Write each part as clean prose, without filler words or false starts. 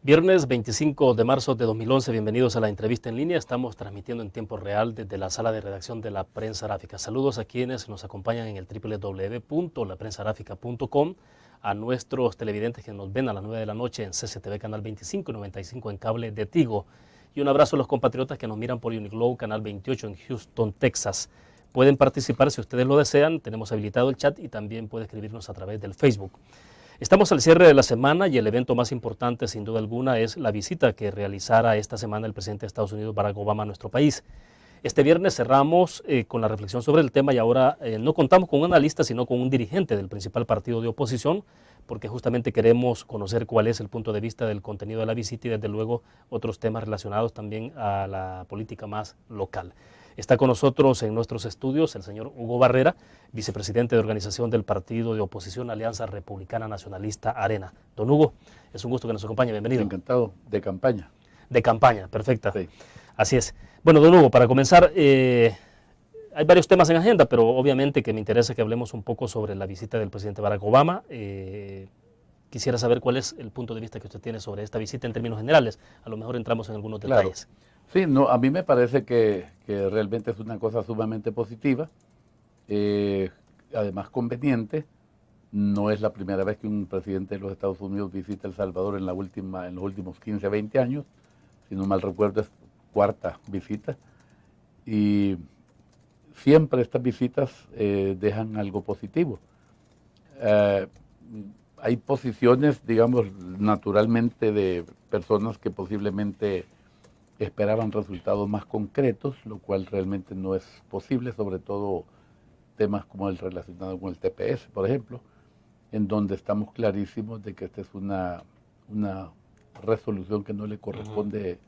Viernes 25 de marzo de 2011, bienvenidos a la entrevista en línea. Estamos transmitiendo en tiempo real desde la sala de redacción de La Prensa Aráfica. Saludos a quienes nos acompañan en el www.laprensaaráfica.com, a nuestros televidentes que nos ven a las 9 de la noche en CCTV Canal 25 y 95 en cable de Tigo. Y un abrazo a los compatriotas que nos miran por Uniglow Canal 28 en Houston, Texas. Pueden participar si ustedes lo desean, tenemos habilitado el chat y también puede escribirnos a través del Facebook. Estamos al cierre de la semana y el evento más importante, sin duda alguna, es la visita que realizará esta semana el presidente de Estados Unidos, Barack Obama, a nuestro país. Este viernes cerramos con la reflexión sobre el tema y ahora no contamos con un analista, sino con un dirigente del principal partido de oposición, porque justamente queremos conocer cuál es el punto de vista del contenido de la visita y desde luego otros temas relacionados también a la política más local. Está con nosotros en nuestros estudios el señor Hugo Barrera, vicepresidente de organización del partido de oposición Alianza Republicana Nacionalista Arena. Don Hugo, es un gusto que nos acompañe, bienvenido. Encantado, de campaña. De campaña, perfecta. Sí. Así es. Bueno, don Hugo, para comenzar, hay varios temas en agenda, pero obviamente que me interesa que hablemos un poco sobre la visita del presidente Barack Obama. Quisiera saber cuál es el punto de vista que usted tiene sobre esta visita en términos generales. A lo mejor entramos en algunos detalles. Sí, no, a mí me parece que realmente es una cosa sumamente positiva, además conveniente. No es la primera vez que un presidente de los Estados Unidos visita El Salvador en los últimos 15, 20 años. Si no mal recuerdo, es cuarta visita. Y siempre estas visitas dejan algo positivo. Hay posiciones, digamos, naturalmente de personas que posiblemente esperaban resultados más concretos, lo cual realmente no es posible, sobre todo temas como el relacionado con el TPS, por ejemplo, en donde estamos clarísimos de que esta es una resolución que no le corresponde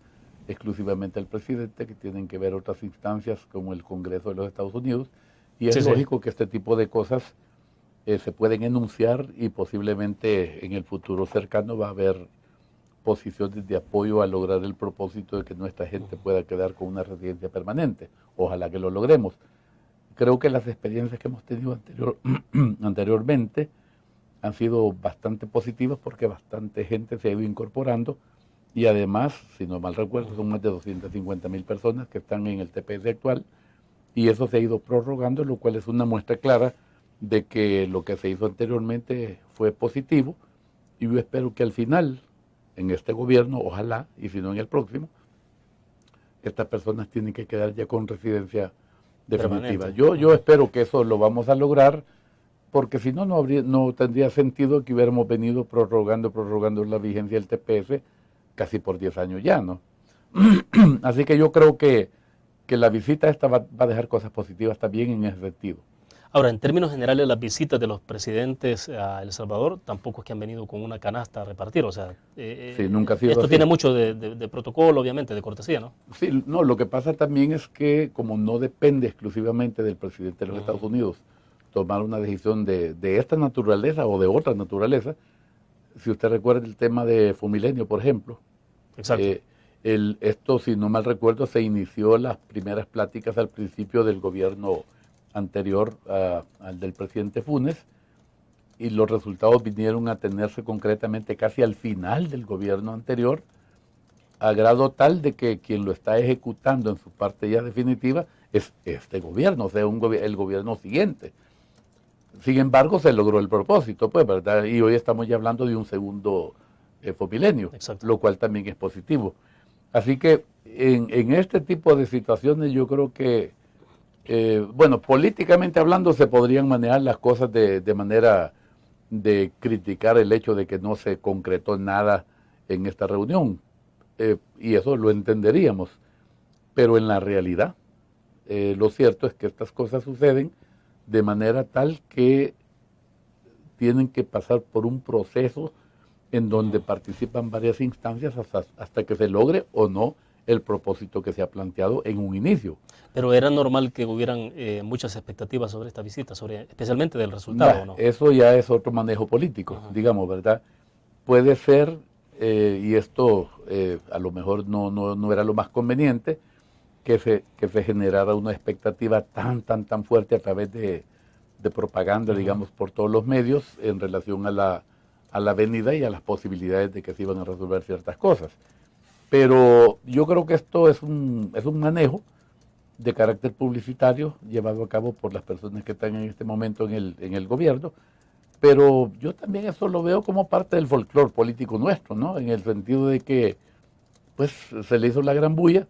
exclusivamente al presidente, que tienen que ver otras instancias como el Congreso de los Estados Unidos, y es lógico que este tipo de cosas se pueden enunciar y posiblemente en el futuro cercano va a haber posiciones de apoyo a lograr el propósito de que nuestra gente pueda quedar con una residencia permanente. Ojalá que lo logremos. Creo que las experiencias que hemos tenido anteriormente han sido bastante positivas porque bastante gente se ha ido incorporando y además, si no mal recuerdo, son más de 250,000 personas que están en el TPS actual y eso se ha ido prorrogando, lo cual es una muestra clara de que lo que se hizo anteriormente fue positivo y yo espero que al final, en este gobierno, ojalá, y si no en el próximo, estas personas tienen que quedar ya con residencia definitiva. Yo espero que eso lo vamos a lograr, porque si no, no tendría sentido que hubiéramos venido prorrogando la vigencia del TPS casi por 10 años ya, ¿no? Así que yo creo que la visita esta va a dejar cosas positivas también en ese sentido. Ahora, en términos generales, las visitas de los presidentes a El Salvador tampoco es que han venido con una canasta a repartir, o sea, sí, nunca ha sido esto así. Tiene mucho de protocolo, obviamente, de cortesía, ¿no? Sí, no, lo que pasa también es que como no depende exclusivamente del presidente de los Estados Unidos tomar una decisión de esta naturaleza o de otra naturaleza, si usted recuerda el tema de Fumilenio, por ejemplo, exacto. Esto, si no mal recuerdo, se inició las primeras pláticas al principio del gobierno anterior al del presidente Funes y los resultados vinieron a tenerse concretamente casi al final del gobierno anterior, a grado tal de que quien lo está ejecutando en su parte ya definitiva es este gobierno, o sea, el gobierno siguiente. Sin embargo, se logró el propósito, pues, ¿verdad? Y hoy estamos ya hablando de un segundo Fumilenio, lo cual también es positivo. Así que en este tipo de situaciones yo creo que bueno, políticamente hablando se podrían manejar las cosas de manera de criticar el hecho de que no se concretó nada en esta reunión, y eso lo entenderíamos, pero en la realidad lo cierto es que estas cosas suceden de manera tal que tienen que pasar por un proceso en donde participan varias instancias hasta que se logre o no el propósito que se ha planteado en un inicio. Pero era normal que hubieran muchas expectativas sobre esta visita, especialmente del resultado, ¿no? Eso ya es otro manejo político, digamos, ¿verdad? Puede ser, y esto a lo mejor no era lo más conveniente, que se generara una expectativa tan fuerte a través de propaganda, digamos, por todos los medios en relación a a la venida y a las posibilidades de que se iban a resolver ciertas cosas. Pero yo creo que esto es un manejo de carácter publicitario llevado a cabo por las personas que están en este momento en el gobierno, pero yo también eso lo veo como parte del folclore político nuestro, ¿no? En el sentido de que pues se le hizo la gran bulla,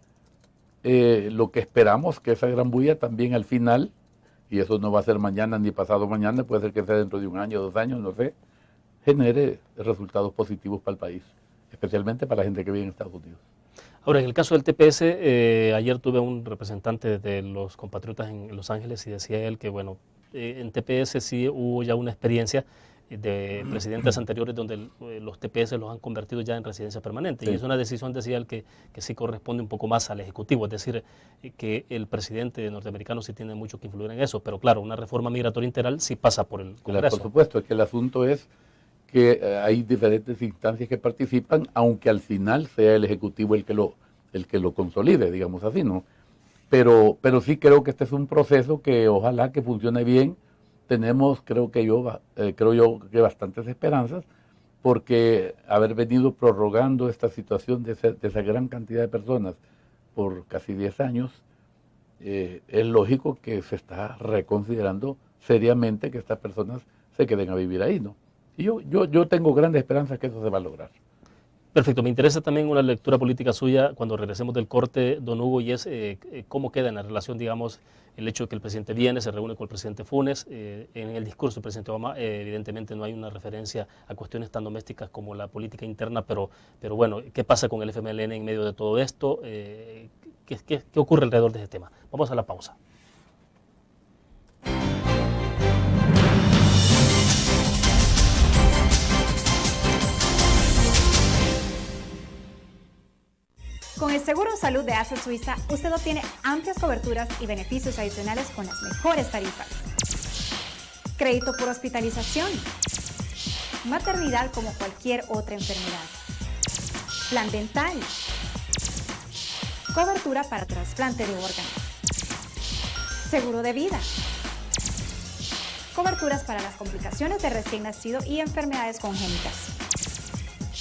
lo que esperamos que esa gran bulla también al final, y eso no va a ser mañana ni pasado mañana, puede ser que sea dentro de 1 año, 2 años, no sé, genere resultados positivos para el país, especialmente para la gente que vive en Estados Unidos. Ahora, en el caso del TPS, ayer tuve un representante de los compatriotas en Los Ángeles y decía él que, bueno, en TPS sí hubo ya una experiencia de presidentes anteriores donde los TPS los han convertido ya en residencia permanente. Sí. Y es una decisión, decía él, que sí corresponde un poco más al Ejecutivo, es decir, que el presidente norteamericano sí tiene mucho que influir en eso, pero claro, una reforma migratoria integral sí pasa por el Congreso. Por supuesto, es que el asunto es que hay diferentes instancias que participan, aunque al final sea el Ejecutivo el que lo consolide, digamos así, ¿no? Pero sí creo que este es un proceso que ojalá que funcione bien. Tenemos, creo yo, que bastantes esperanzas, porque haber venido prorrogando esta situación de esa gran cantidad de personas por casi 10 años, es lógico que se está reconsiderando seriamente que estas personas se queden a vivir ahí, ¿no? Y yo tengo grandes esperanzas que eso se va a lograr. Perfecto, me interesa también una lectura política suya cuando regresemos del corte, don Hugo, y es cómo queda en la relación, digamos, el hecho de que el presidente viene, se reúne con el presidente Funes. En el discurso del presidente Obama, evidentemente no hay una referencia a cuestiones tan domésticas como la política interna, pero bueno, ¿qué pasa con el FMLN en medio de todo esto? ¿Qué ocurre alrededor de este tema? Vamos a la pausa. Con el Seguro de Salud de ASA Suiza, usted obtiene amplias coberturas y beneficios adicionales con las mejores tarifas. Crédito por hospitalización. Maternidad como cualquier otra enfermedad. Plan dental. Cobertura para trasplante de órganos. Seguro de vida. Coberturas para las complicaciones de recién nacido y enfermedades congénitas.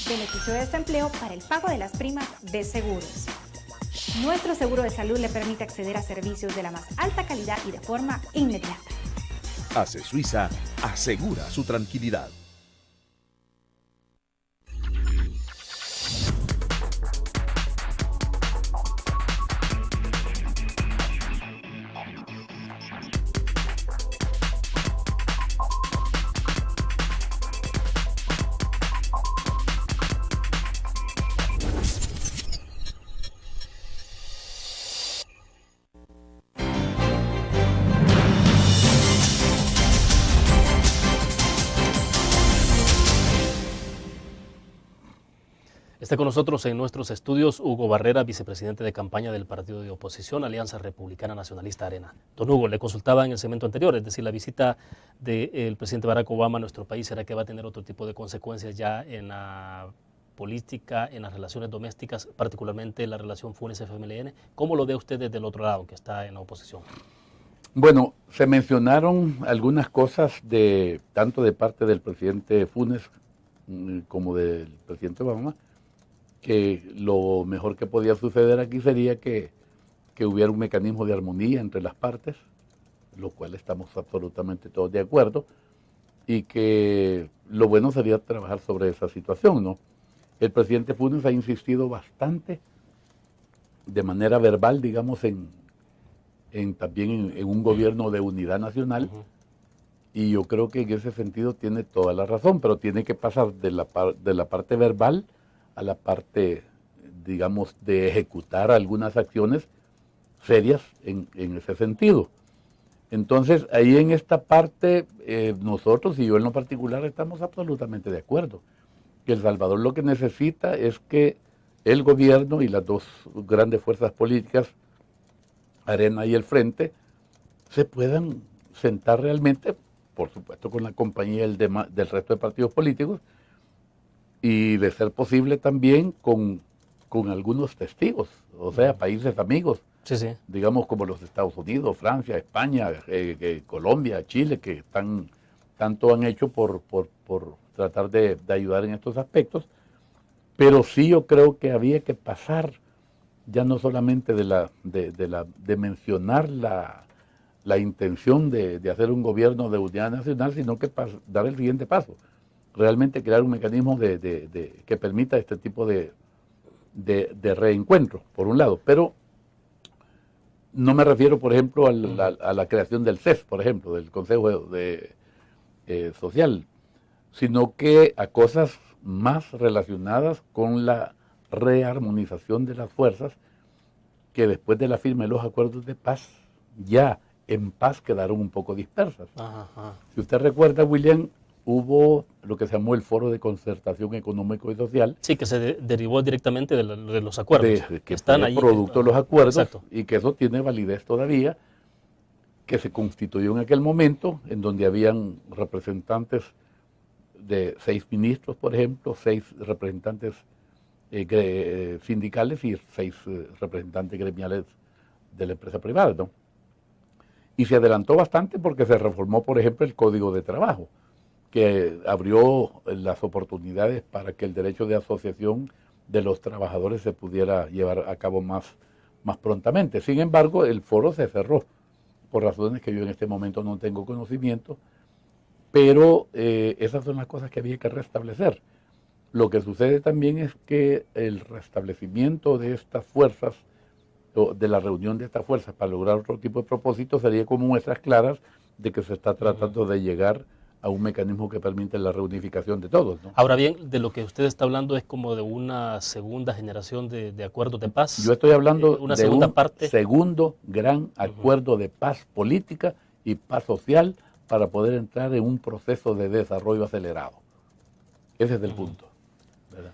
Beneficio de desempleo para el pago de las primas de seguros. Nuestro seguro de salud le permite acceder a servicios de la más alta calidad y de forma inmediata. ASE Suiza asegura su tranquilidad. Está con nosotros en nuestros estudios Hugo Barrera, vicepresidente de campaña del partido de oposición Alianza Republicana Nacionalista Arena. Don Hugo, le consultaba en el segmento anterior, es decir, la visita del presidente Barack Obama a nuestro país, ¿será que va a tener otro tipo de consecuencias ya en la política, en las relaciones domésticas, particularmente la relación Funes-FMLN? ¿Cómo lo ve usted desde el otro lado, que está en la oposición? Bueno, se mencionaron algunas cosas tanto de parte del presidente Funes como del presidente Obama, que lo mejor que podía suceder aquí sería que hubiera un mecanismo de armonía entre las partes, lo cual estamos absolutamente todos de acuerdo, y que lo bueno sería trabajar sobre esa situación, ¿no? El presidente Funes ha insistido bastante, de manera verbal, digamos, también en un gobierno de unidad nacional, y yo creo que en ese sentido tiene toda la razón, pero tiene que pasar de la parte verbal a la parte, digamos, de ejecutar algunas acciones serias en ese sentido. Entonces, ahí en esta parte, nosotros y yo en lo particular estamos absolutamente de acuerdo. Que El Salvador lo que necesita es que el gobierno y las dos grandes fuerzas políticas, Arena y el Frente, se puedan sentar realmente, por supuesto con la compañía del resto de partidos políticos, y de ser posible también con algunos testigos, o sea, países amigos, sí, digamos como los Estados Unidos, Francia, España, Colombia, Chile, que están tanto han hecho por tratar de ayudar en estos aspectos, pero sí yo creo que había que pasar ya no solamente de mencionar la intención de hacer un gobierno de unidad nacional, sino que dar el siguiente paso, realmente crear un mecanismo que permita este tipo de reencuentro, por un lado, pero no me refiero, por ejemplo, a la creación del CES, por ejemplo, del Consejo Social, sino que a cosas más relacionadas con la rearmonización de las fuerzas que después de la firma de los acuerdos de paz, ya en paz quedaron un poco dispersas. Ajá. Si usted recuerda, William, hubo lo que se llamó el Foro de Concertación Económico y Social. Sí, que se derivó directamente de los acuerdos. Que están ahí. Producto de los acuerdos. Exacto. Y que eso tiene validez todavía, que se constituyó en aquel momento, en donde habían representantes de 6 ministros, por ejemplo, 6 representantes sindicales y 6 representantes gremiales de la empresa privada, ¿no? Y se adelantó bastante porque se reformó, por ejemplo, el Código de Trabajo, que abrió las oportunidades para que el derecho de asociación de los trabajadores se pudiera llevar a cabo más prontamente. Sin embargo, el foro se cerró, por razones que yo en este momento no tengo conocimiento, pero esas son las cosas que había que restablecer. Lo que sucede también es que el restablecimiento de estas fuerzas, de la reunión de estas fuerzas para lograr otro tipo de propósitos, sería como muestras claras de que se está tratando de llegar a un mecanismo que permite la reunificación de todos, ¿no? Ahora bien, de lo que usted está hablando es como de una segunda generación de acuerdos de paz. Yo estoy hablando una de segunda un parte. segundo gran acuerdo de paz política y paz social para poder entrar en un proceso de desarrollo acelerado. Ese es el punto, ¿verdad?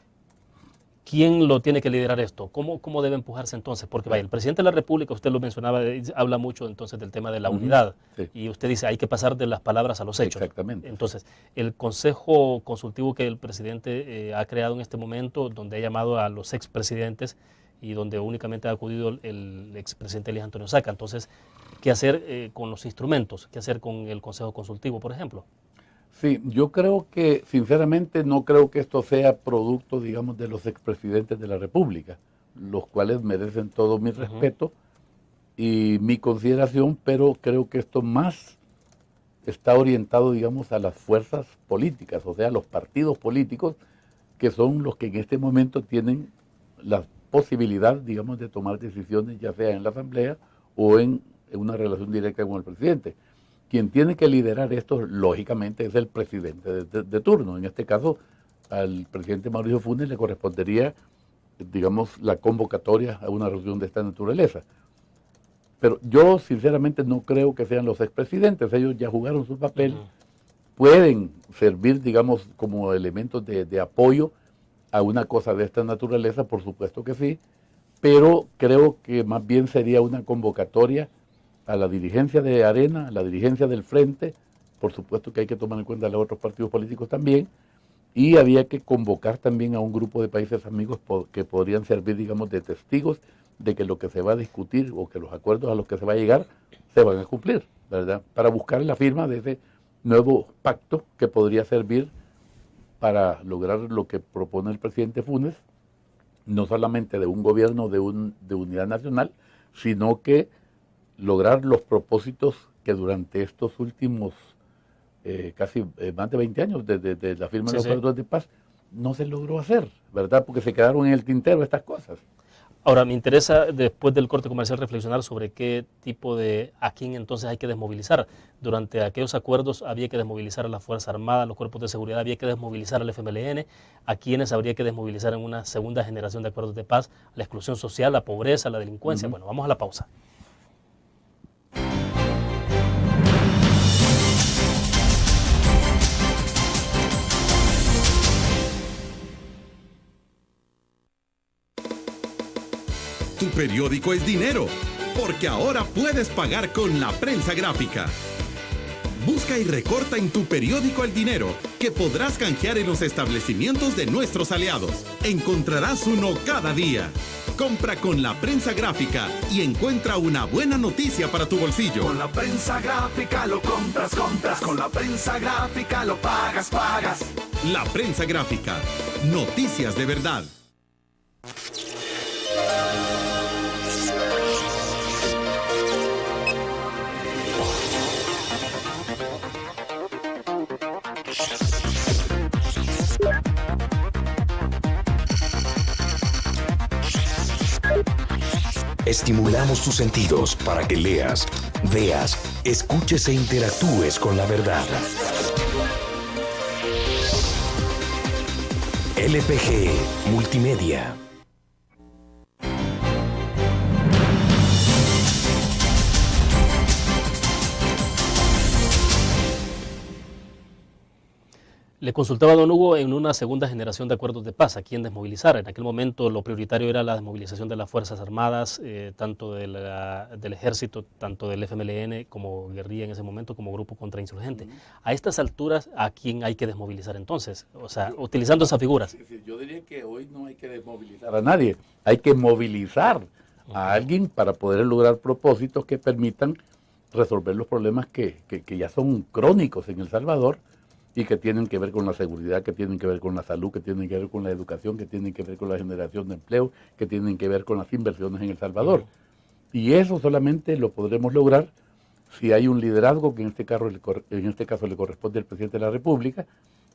¿Quién lo tiene que liderar esto? ¿Cómo debe empujarse entonces? Porque vaya, el presidente de la República, usted lo mencionaba, habla mucho entonces del tema de la unidad. Sí. Y usted dice, hay que pasar de las palabras a los hechos. Exactamente. Entonces, el consejo consultivo que el presidente ha creado en este momento, donde ha llamado a los expresidentes y donde únicamente ha acudido el expresidente Elías Antonio Saca. Entonces, ¿qué hacer con los instrumentos? ¿Qué hacer con el consejo consultivo, por ejemplo? Sí, yo creo que, sinceramente, no creo que esto sea producto, digamos, de los expresidentes de la República, los cuales merecen todo mi respeto y mi consideración, pero creo que esto más está orientado, digamos, a las fuerzas políticas, o sea, a los partidos políticos, que son los que en este momento tienen la posibilidad, digamos, de tomar decisiones, ya sea en la Asamblea o en una relación directa con el presidente. Quien tiene que liderar esto, lógicamente, es el presidente de turno. En este caso, al presidente Mauricio Funes le correspondería, digamos, la convocatoria a una reunión de esta naturaleza. Pero yo, sinceramente, no creo que sean los expresidentes. Ellos ya jugaron su papel. Pueden servir, digamos, como elementos de apoyo a una cosa de esta naturaleza, por supuesto que sí. Pero creo que más bien sería una convocatoria a la dirigencia de Arena, a la dirigencia del Frente, por supuesto que hay que tomar en cuenta a los otros partidos políticos también, y había que convocar también a un grupo de países amigos que podrían servir, digamos, de testigos de que lo que se va a discutir o que los acuerdos a los que se va a llegar se van a cumplir, ¿verdad? Para buscar la firma de ese nuevo pacto que podría servir para lograr lo que propone el presidente Funes, no solamente de un gobierno de unidad nacional, sino que lograr los propósitos que durante estos últimos casi más de 20 años de la firma de los acuerdos de paz no se logró hacer, ¿verdad? Porque se quedaron en el tintero estas cosas. Ahora, me interesa, después del corte comercial, reflexionar sobre qué tipo a quién entonces hay que desmovilizar. Durante aquellos acuerdos había que desmovilizar a la Fuerza Armada, a los cuerpos de seguridad, había que desmovilizar al FMLN, a quienes habría que desmovilizar en una segunda generación de acuerdos de paz, la exclusión social, la pobreza, la delincuencia. Bueno, vamos a la pausa. Tu periódico es dinero, porque ahora puedes pagar con la prensa gráfica. Busca y recorta en tu periódico El Dinero, que podrás canjear en los establecimientos de nuestros aliados. Encontrarás uno cada día. Compra con la prensa gráfica y encuentra una buena noticia para tu bolsillo. Con la prensa gráfica lo compras, compras. Con la prensa gráfica lo pagas, pagas. La prensa gráfica. Noticias de verdad. Estimulamos tus sentidos para que leas, veas, escuches e interactúes con la verdad. LPG Multimedia. Le consultaba a don Hugo en una segunda generación de acuerdos de paz, a quién desmovilizar. En aquel momento lo prioritario era la desmovilización de las Fuerzas Armadas, tanto del Ejército, tanto del FMLN como guerrilla en ese momento, como grupo contrainsurgente. A estas alturas, ¿a quién hay que desmovilizar entonces? O sea, utilizando esas figuras. Yo diría que hoy no hay que desmovilizar a nadie, hay que movilizar a alguien para poder lograr propósitos que permitan resolver los problemas que ya son crónicos en El Salvador, y que tienen que ver con la seguridad, que tienen que ver con la salud, que tienen que ver con la educación, que tienen que ver con la generación de empleo, que tienen que ver con las inversiones en El Salvador. Y eso solamente lo podremos lograr si hay un liderazgo que en este caso le corresponde al presidente de la República,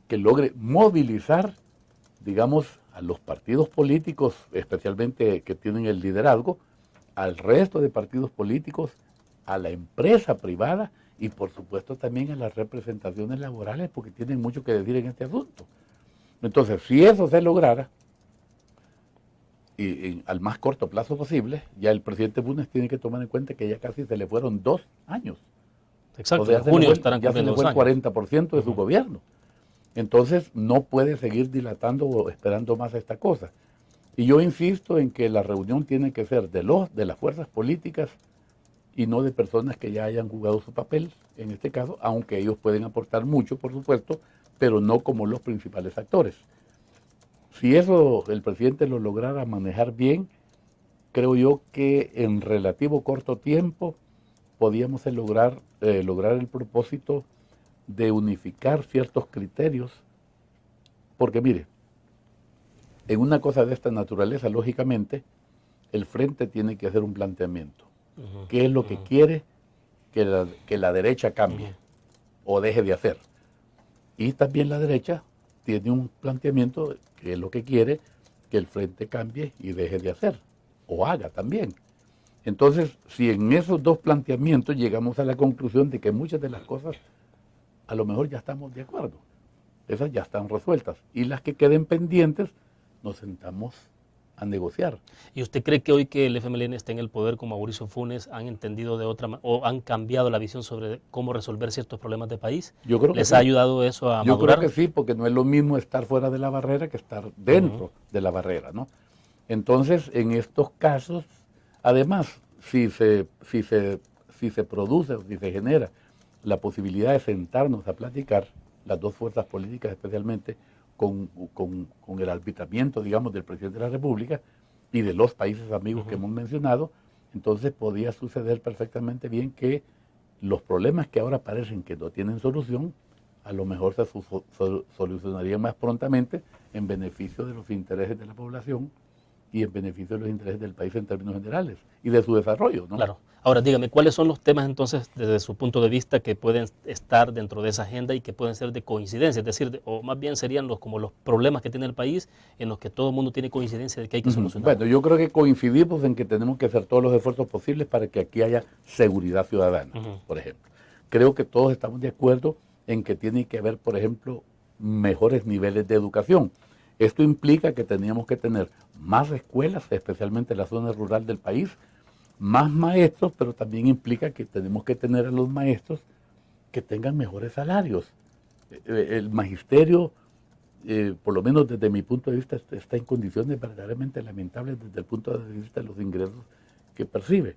que logre movilizar, digamos, a los partidos políticos, especialmente que tienen el liderazgo, al resto de partidos políticos, a la empresa privada, y por supuesto también a las representaciones laborales, porque tienen mucho que decir en este asunto. Entonces, si eso se lograra, y al más corto plazo posible, ya el presidente Funes tiene que tomar en cuenta que ya casi se le fueron 2 años. Exacto, O sea, en junio estarán ya se le cumpliendo fue 2 el 40% de su gobierno. Entonces, no puede seguir dilatando o esperando más esta cosa. Y yo insisto en que la reunión tiene que ser de las fuerzas políticas y no de personas que ya hayan jugado su papel, en este caso, aunque ellos pueden aportar mucho, por supuesto, pero no como los principales actores. Si eso el presidente lo lograra manejar bien, creo yo que en relativo corto tiempo podíamos lograr el propósito de unificar ciertos criterios, porque mire, en una cosa de esta naturaleza, lógicamente, el frente tiene que hacer un planteamiento. ¿Qué es lo que quiere que la derecha cambie o deje de hacer? Y también la derecha tiene un planteamiento que es lo que quiere que el frente cambie y deje de hacer, o haga también. Entonces, si en esos dos planteamientos llegamos a la conclusión de que muchas de las cosas a lo mejor ya estamos de acuerdo, esas ya están resueltas, y las que queden pendientes nos sentamos a negociar. ¿Y usted cree que hoy que el FMLN está en el poder con Mauricio Funes han entendido de otra o han cambiado la visión sobre cómo resolver ciertos problemas de país? Yo creo que ¿Les sí. ha ayudado eso a Yo madurar? creo que sí, porque no es lo mismo estar fuera de la barrera que estar dentro de la barrera, ¿no? Entonces, en estos casos, además, si se produce o si se genera la posibilidad de sentarnos a platicar, las dos fuerzas políticas especialmente, con el arbitramiento, digamos, del presidente de la República y de los países amigos que hemos mencionado, entonces podía suceder perfectamente bien que los problemas que ahora parecen que no tienen solución, a lo mejor se solucionarían más prontamente en beneficio de los intereses de la población y en beneficio de los intereses del país en términos generales y de su desarrollo, ¿no? Claro. Ahora, dígame, ¿cuáles son los temas entonces, desde su punto de vista, que pueden estar dentro de esa agenda y que pueden ser de coincidencia? Es decir, o más bien serían como los problemas que tiene el país en los que todo el mundo tiene coincidencia de que hay que solucionar. Bueno, yo creo que coincidimos en que tenemos que hacer todos los esfuerzos posibles para que aquí haya seguridad ciudadana, por ejemplo. Creo que todos estamos de acuerdo en que tiene que haber, por ejemplo, mejores niveles de educación. Esto implica que teníamos que tener más escuelas, especialmente en la zona rural del país, más maestros, pero también implica que tenemos que tener a los maestros que tengan mejores salarios. El magisterio, por lo menos desde mi punto de vista, está en condiciones verdaderamente lamentables desde el punto de vista de los ingresos que percibe.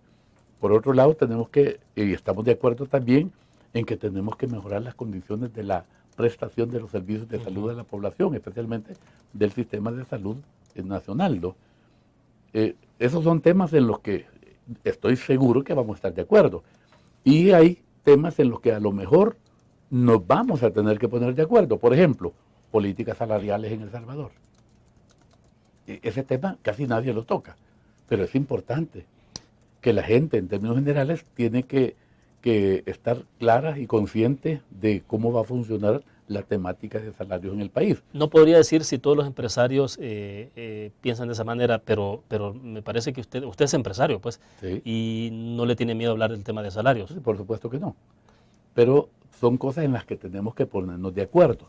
Por otro lado, tenemos que, y estamos de acuerdo también, en que tenemos que mejorar las condiciones de la prestación de los servicios de salud de la población, especialmente del sistema de salud nacional, ¿no? Esos son temas en los que estoy seguro que vamos a estar de acuerdo. Y hay temas en los que a lo mejor nos vamos a tener que poner de acuerdo. Por ejemplo, políticas salariales en El Salvador. Ese tema casi nadie lo toca, pero es importante que la gente, en términos generales, tiene que estar clara y consciente de cómo va a funcionar la temática de salarios en el país. No podría decir si todos los empresarios piensan de esa manera, pero me parece que usted es empresario, pues, Sí. y no le tiene miedo a hablar del tema de salarios. Sí, por supuesto que no. Pero son cosas en las que tenemos que ponernos de acuerdo.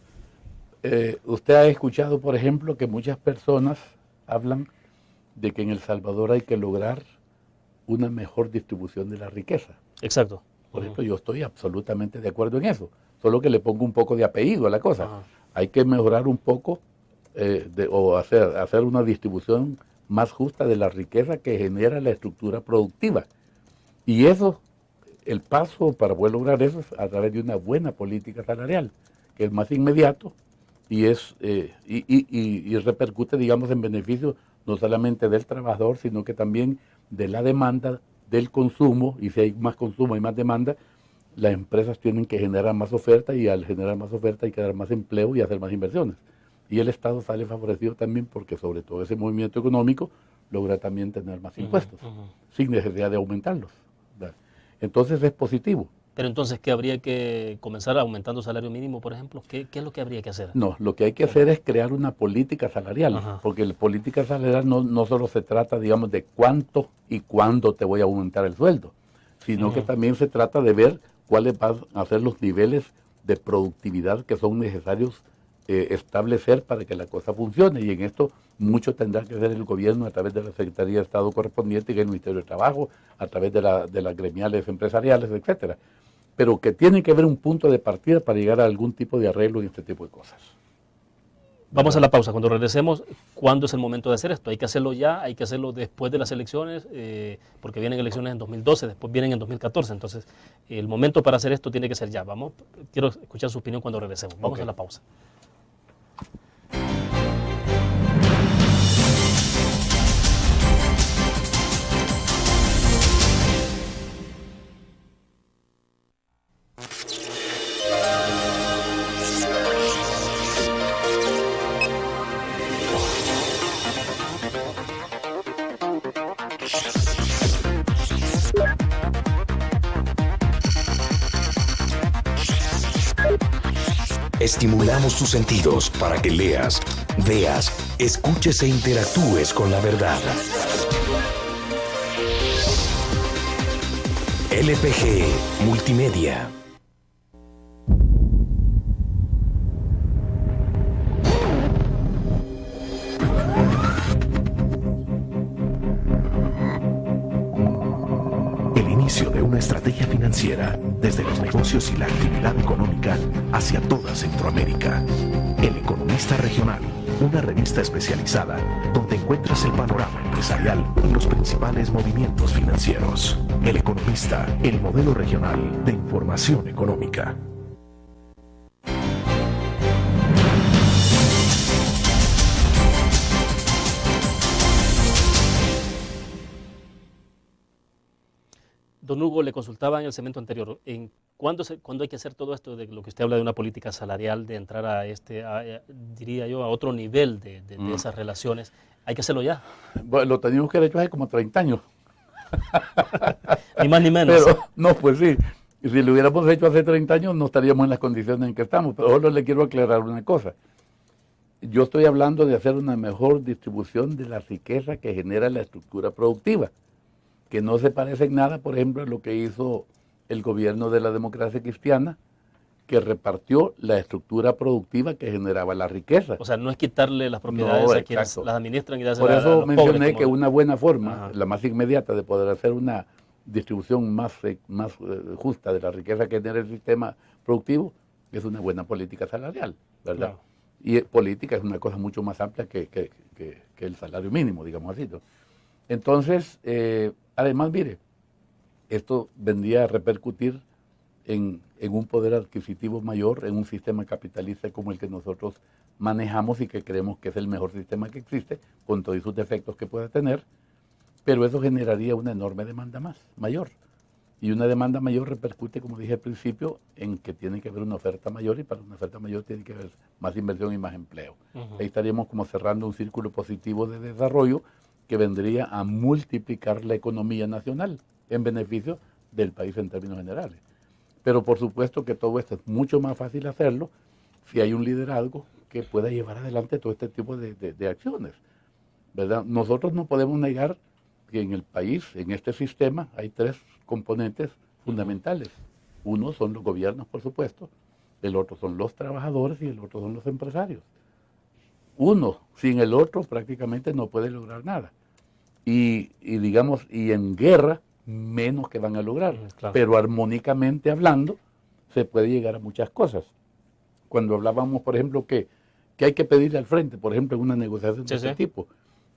Usted ha escuchado, por ejemplo, que muchas personas hablan de que en El Salvador hay que lograr una mejor distribución de la riqueza. Exacto. Por ejemplo, yo estoy absolutamente de acuerdo en eso, solo que le pongo un poco de apellido a la cosa. Ajá. Hay que mejorar un poco o hacer una distribución más justa de la riqueza que genera la estructura productiva. Y eso, el paso para poder lograr eso es a través de una buena política salarial, que es más inmediato y repercute, digamos, en beneficio no solamente del trabajador, sino que también de la demanda, del consumo, y si hay más consumo y más demanda, las empresas tienen que generar más oferta, y al generar más oferta hay que dar más empleo y hacer más inversiones. Y el Estado sale favorecido también porque sobre todo ese movimiento económico logra también tener más impuestos, sin necesidad de aumentarlos, ¿verdad? Entonces es positivo. Pero entonces, ¿qué habría que comenzar aumentando el salario mínimo, por ejemplo? ¿Qué es lo que habría que hacer? No, lo que hay que hacer es crear una política salarial, Ajá. porque la política salarial no solo se trata, digamos, de cuánto y cuándo te voy a aumentar el sueldo, sino que también se trata de ver cuáles van a ser los niveles de productividad que son necesarios establecer para que la cosa funcione. Y en esto mucho tendrá que hacer el gobierno a través de la Secretaría de Estado correspondiente y el Ministerio de Trabajo, a través de las gremiales empresariales, etcétera. Pero que tiene que haber un punto de partida para llegar a algún tipo de arreglo en este tipo de cosas. Vamos a la pausa. Cuando regresemos, ¿cuándo es el momento de hacer esto? ¿Hay que hacerlo ya? ¿Hay que hacerlo después de las elecciones? Porque vienen elecciones en 2012, después vienen en 2014. Entonces, el momento para hacer esto tiene que ser ya. Quiero escuchar su opinión cuando regresemos. Vamos a la pausa. Estimulamos tus sentidos para que leas, veas, escuches e interactúes con la verdad. LPG Multimedia. El inicio de una estrategia financiera desde los negocios y la actividad económica hacia toda Centroamérica. El Economista Regional, una revista especializada donde encuentras el panorama empresarial y los principales movimientos financieros. El Economista, el modelo regional de información económica. Don Hugo, le consultaba en el segmento anterior, ¿cuándo hay que hacer todo esto de lo que usted habla de una política salarial, de entrar diría yo, a otro nivel de esas relaciones? ¿Hay que hacerlo ya? Bueno, lo teníamos que haber hecho hace como 30 años. Ni más ni menos. Pero, no, pues sí. Y si lo hubiéramos hecho hace 30 años, no estaríamos en las condiciones en que estamos. Pero solo le quiero aclarar una cosa. Yo estoy hablando de hacer una mejor distribución de la riqueza que genera la estructura productiva, que no se parece en nada, por ejemplo, a lo que hizo el gobierno de la democracia cristiana, que repartió la estructura productiva que generaba la riqueza. O sea, no es quitarle las propiedades a quienes las administran y Por a eso los mencioné pobres, que una buena forma, Ajá. la más inmediata de poder hacer una distribución más justa de la riqueza que genera el sistema productivo, es una buena política salarial, ¿verdad? Claro. Y política es una cosa mucho más amplia que el salario mínimo, digamos así, ¿no? Entonces, además, mire, esto vendría a repercutir en un poder adquisitivo mayor, en un sistema capitalista como el que nosotros manejamos y que creemos que es el mejor sistema que existe, con todos sus defectos que pueda tener, pero eso generaría una enorme demanda mayor. Y una demanda mayor repercute, como dije al principio, en que tiene que haber una oferta mayor, y para una oferta mayor tiene que haber más inversión y más empleo. Ahí estaríamos como cerrando un círculo positivo de desarrollo que vendría a multiplicar la economía nacional en beneficio del país en términos generales. Pero por supuesto que todo esto es mucho más fácil hacerlo si hay un liderazgo que pueda llevar adelante todo este tipo de acciones, ¿verdad? Nosotros no podemos negar que en el país, en este sistema, hay tres componentes fundamentales. Uno son los gobiernos, por supuesto, el otro son los trabajadores y el otro son los empresarios. Uno sin el otro prácticamente no puede lograr nada. Y en guerra menos que van a lograr. Claro. Pero armónicamente hablando, se puede llegar a muchas cosas. Cuando hablábamos, por ejemplo, que hay que pedirle al frente, por ejemplo, en una negociación de este tipo,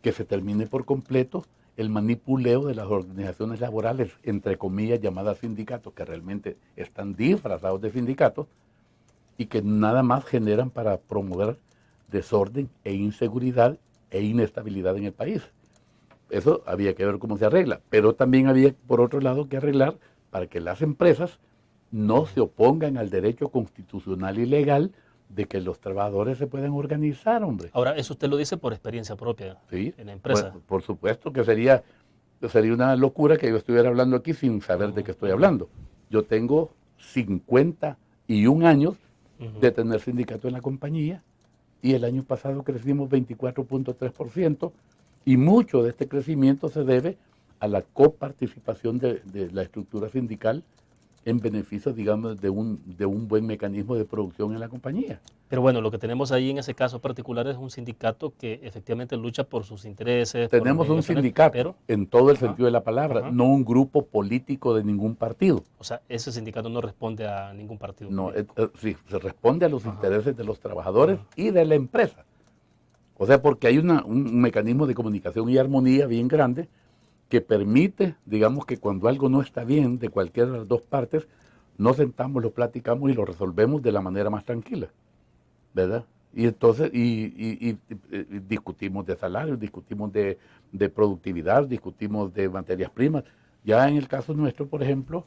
que se termine por completo el manipuleo de las organizaciones laborales, entre comillas, llamadas sindicatos, que realmente están disfrazados de sindicatos y que nada más generan para promover desorden e inseguridad e inestabilidad en el país. Eso había que ver cómo se arregla, pero también había, por otro lado, que arreglar para que las empresas no se opongan al derecho constitucional y legal de que los trabajadores se puedan organizar, hombre. Ahora, eso usted lo dice por experiencia propia, Sí, en la empresa. pues, por supuesto que sería una locura que yo estuviera hablando aquí sin saber de qué estoy hablando. Yo tengo 51 años de tener sindicato en la compañía y el año pasado crecimos 24.3%, y mucho de este crecimiento se debe a la coparticipación de la estructura sindical en beneficio, digamos, de un buen mecanismo de producción en la compañía. Pero bueno, lo que tenemos ahí en ese caso particular es un sindicato que efectivamente lucha por sus intereses. Tenemos un sindicato, pero, en todo el sentido de la palabra, no un grupo político de ningún partido. O sea, ese sindicato no responde a ningún partido. No, sí, se responde a los intereses de los trabajadores y de la empresa. O sea, porque hay un mecanismo de comunicación y armonía bien grande que permite, digamos, que cuando algo no está bien de cualquiera de las dos partes, nos sentamos, lo platicamos y lo resolvemos de la manera más tranquila, ¿verdad? Y entonces, y discutimos de salarios, discutimos de productividad, discutimos de materias primas. Ya en el caso nuestro, por ejemplo,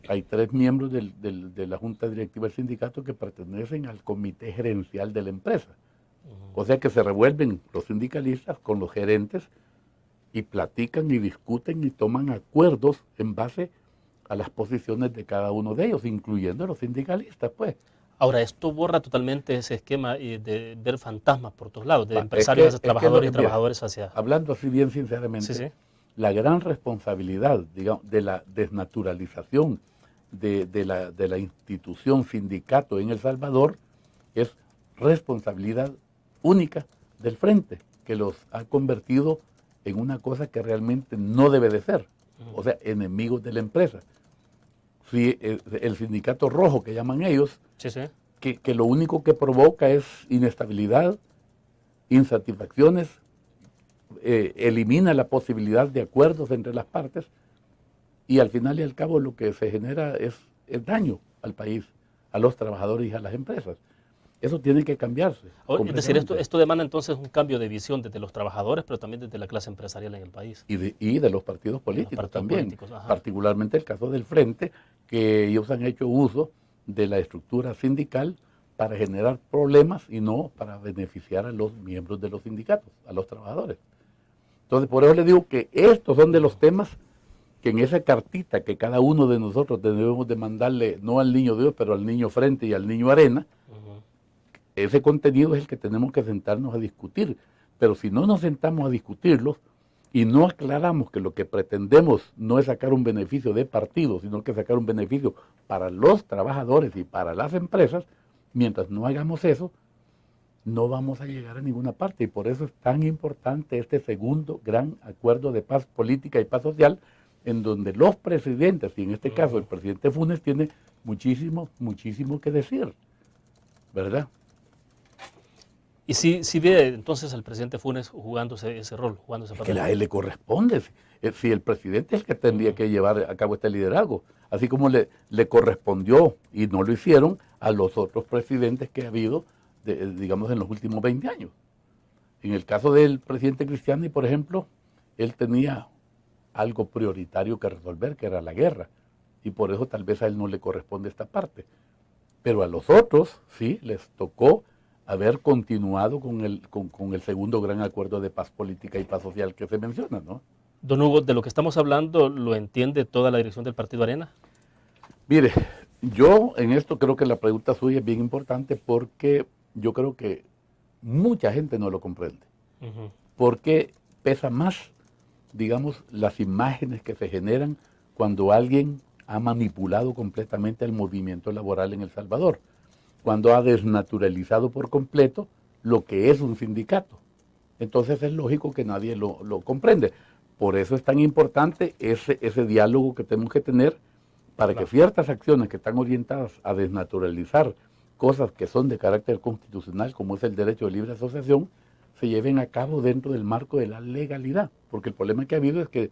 hay 3 miembros de la Junta Directiva del Sindicato que pertenecen al Comité Gerencial de la empresa. O sea que se revuelven los sindicalistas con los gerentes y platican y discuten y toman acuerdos en base a las posiciones de cada uno de ellos, incluyendo los sindicalistas, pues. Ahora, esto borra totalmente ese esquema de ver fantasmas por todos lados, de empresarios hacia trabajadores y trabajadores hacia... Hablando así bien sinceramente, la gran responsabilidad, digamos, de la desnaturalización de la institución sindicato en El Salvador es responsabilidad única del frente, que los ha convertido en una cosa que realmente no debe de ser, o sea, enemigos de la empresa. Si el sindicato rojo, que llaman ellos, que lo único que provoca es inestabilidad, insatisfacciones, elimina la posibilidad de acuerdos entre las partes, y al final y al cabo lo que se genera es daño al país, a los trabajadores y a las empresas. Eso tiene que cambiarse. Es decir, esto demanda entonces un cambio de visión desde los trabajadores, pero también desde la clase empresarial en el país. Y de los partidos políticos también, particularmente el caso del Frente, que ellos han hecho uso de la estructura sindical para generar problemas y no para beneficiar a los miembros de los sindicatos, a los trabajadores. Entonces, por eso les digo que estos son de los temas que en esa cartita que cada uno de nosotros debemos de mandarle, no al niño Dios, pero al niño Frente y al niño Arena, ese contenido es el que tenemos que sentarnos a discutir. Pero si no nos sentamos a discutirlos y no aclaramos que lo que pretendemos no es sacar un beneficio de partido, sino que sacar un beneficio para los trabajadores y para las empresas, mientras no hagamos eso, no vamos a llegar a ninguna parte. Y por eso es tan importante este segundo gran acuerdo de paz política y paz social, en donde los presidentes, y en este caso el presidente Funes, tiene muchísimo, muchísimo que decir, ¿verdad? Y si ve entonces al presidente Funes jugando ese rol, jugando ese Que papel. a él le corresponde. Si el presidente es el que tendría que llevar a cabo este liderazgo, así como le correspondió, y no lo hicieron, a los otros presidentes que ha habido, digamos, en los últimos 20 años. En el caso del presidente Cristiani, por ejemplo, él tenía algo prioritario que resolver, que era la guerra, y por eso tal vez a él no le corresponde esta parte. Pero a los otros, sí, les tocó haber continuado con el segundo gran acuerdo de paz política y paz social que se menciona, ¿no? Don Hugo, de lo que estamos hablando, ¿lo entiende toda la dirección del Partido Arena? Mire, yo en esto creo que la pregunta suya es bien importante porque yo creo que mucha gente no lo comprende. Porque pesa más, digamos, las imágenes que se generan cuando alguien ha manipulado completamente el movimiento laboral en El Salvador, cuando ha desnaturalizado por completo lo que es un sindicato. Entonces es lógico que nadie lo comprende. Por eso es tan importante ese diálogo que tenemos que tener para que ciertas acciones que están orientadas a desnaturalizar cosas que son de carácter constitucional, como es el derecho de libre asociación, se lleven a cabo dentro del marco de la legalidad. Porque el problema que ha habido es que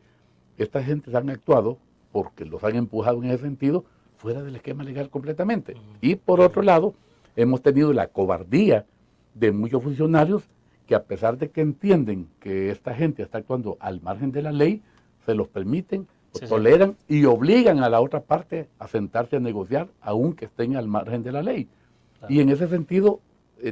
estas gentes han actuado, porque los han empujado en ese sentido, fuera del esquema legal completamente. Y por otro lado, hemos tenido la cobardía de muchos funcionarios que, a pesar de que entienden que esta gente está actuando al margen de la ley, se los permiten, toleran y obligan a la otra parte a sentarse a negociar, aunque estén al margen de la ley. Claro. Y en ese sentido,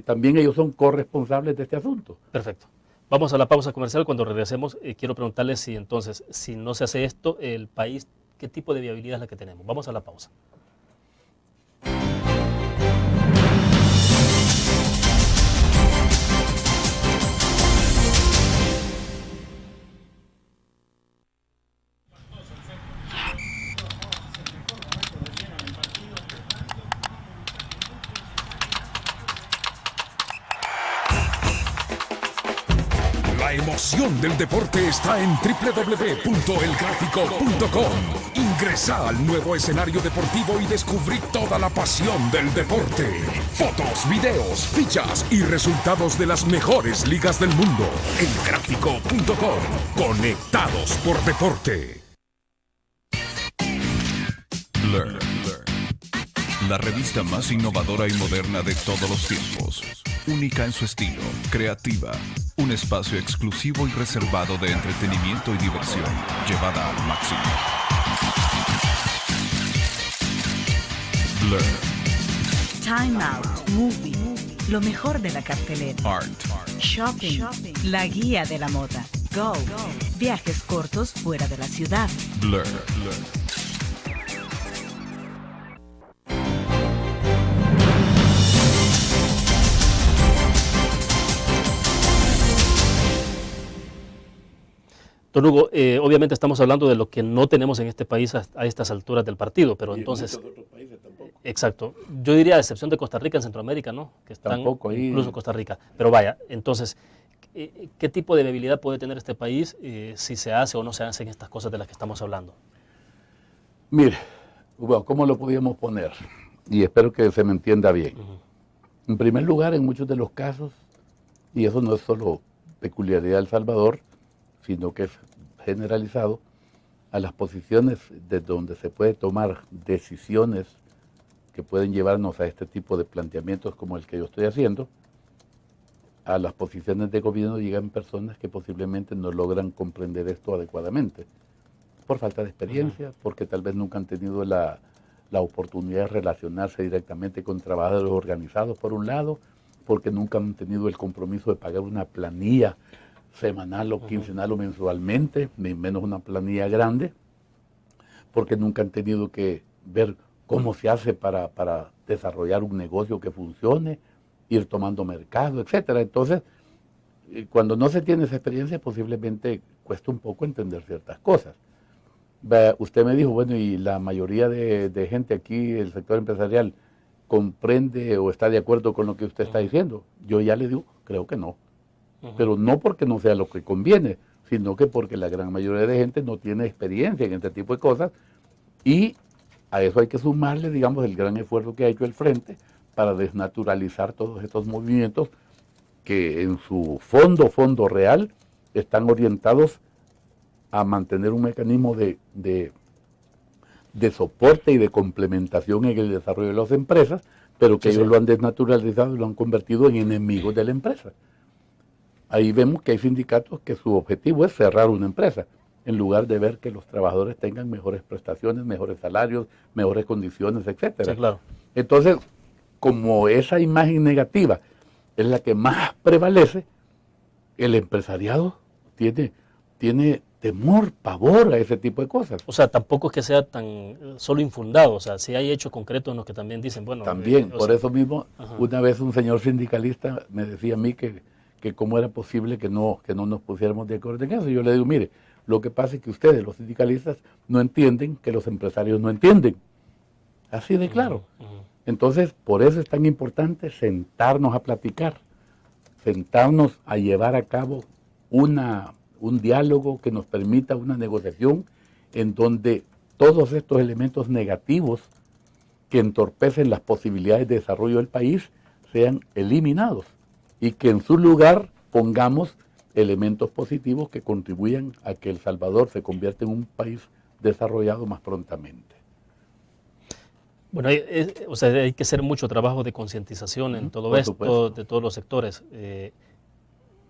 también ellos son corresponsables de este asunto. Perfecto. Vamos a la pausa comercial. Cuando regresemos, quiero preguntarles si entonces, si no se hace esto, el país, ¿qué tipo de viabilidad es la que tenemos? Vamos a la pausa. La emoción del deporte está en www.elgráfico.com. Ingresa al nuevo escenario deportivo y descubrí toda la pasión del deporte. Fotos, videos, fichas y resultados de las mejores ligas del mundo. Elgráfico.com. Conectados por deporte. Blur. La revista más innovadora y moderna de todos los tiempos. Única en su estilo, creativa. Un espacio exclusivo y reservado de entretenimiento y diversión, llevada al máximo. Blur. Time Out, Movie, lo mejor de la cartelera. Art. Shopping, la guía de la moda. Go, viajes cortos fuera de la ciudad. Blur. Don Hugo, obviamente estamos hablando de lo que no tenemos en este país a estas alturas del partido, pero entonces... En otros países tampoco. Exacto. Yo diría a excepción de Costa Rica en Centroamérica, ¿no? Que están Tampoco ahí. incluso Costa Rica. Pero vaya, entonces, ¿qué tipo de viabilidad puede tener este país si se hace o no se hacen estas cosas de las que estamos hablando? Mire, bueno, ¿cómo lo podíamos poner? Y espero que se me entienda bien. En primer lugar, en muchos de los casos, y eso no es solo peculiaridad de El Salvador, sino que es generalizado, a las posiciones de donde se puede tomar decisiones que pueden llevarnos a este tipo de planteamientos como el que yo estoy haciendo, a las posiciones de gobierno llegan personas que posiblemente no logran comprender esto adecuadamente, por falta de experiencia, porque tal vez nunca han tenido la oportunidad de relacionarse directamente con trabajadores organizados, por un lado, porque nunca han tenido el compromiso de pagar una planilla semanal o quincenal o mensualmente, ni menos una planilla grande, porque nunca han tenido que ver cómo se hace para desarrollar un negocio que funcione, ir tomando mercado, etcétera. Entonces, cuando no se tiene esa experiencia, posiblemente cuesta un poco entender ciertas cosas. Usted me dijo, bueno, y la mayoría de gente aquí, el sector empresarial, ¿comprende o está de acuerdo con lo que usted está diciendo? Yo ya le digo, creo que no. Pero no porque no sea lo que conviene, sino que porque la gran mayoría de gente no tiene experiencia en este tipo de cosas, y a eso hay que sumarle, digamos, el gran esfuerzo que ha hecho el Frente para desnaturalizar todos estos movimientos que en su fondo real están orientados a mantener un mecanismo de soporte y de complementación en el desarrollo de las empresas, pero que ellos lo han desnaturalizado y lo han convertido en enemigos de la empresa. Ahí vemos que hay sindicatos que su objetivo es cerrar una empresa, en lugar de ver que los trabajadores tengan mejores prestaciones, mejores salarios, mejores condiciones, etcétera. Sí, claro. Entonces, como esa imagen negativa es la que más prevalece, el empresariado tiene temor, pavor a ese tipo de cosas. O sea, tampoco es que sea tan solo infundado, o sea, si hay hechos concretos en los que también dicen, bueno... También, por eso mismo, una vez un señor sindicalista me decía a mí que cómo era posible que no nos pusiéramos de acuerdo en eso. Y yo le digo, mire, lo que pasa es que ustedes, los sindicalistas, no entienden que los empresarios no entienden. Así de claro. Entonces, por eso es tan importante sentarnos a platicar, sentarnos a llevar a cabo un diálogo que nos permita una negociación en donde todos estos elementos negativos que entorpecen las posibilidades de desarrollo del país sean eliminados y que en su lugar pongamos elementos positivos que contribuyan a que El Salvador se convierta en un país desarrollado más prontamente. Bueno, o sea, hay que hacer mucho trabajo de concientización en todo esto, de todos los sectores.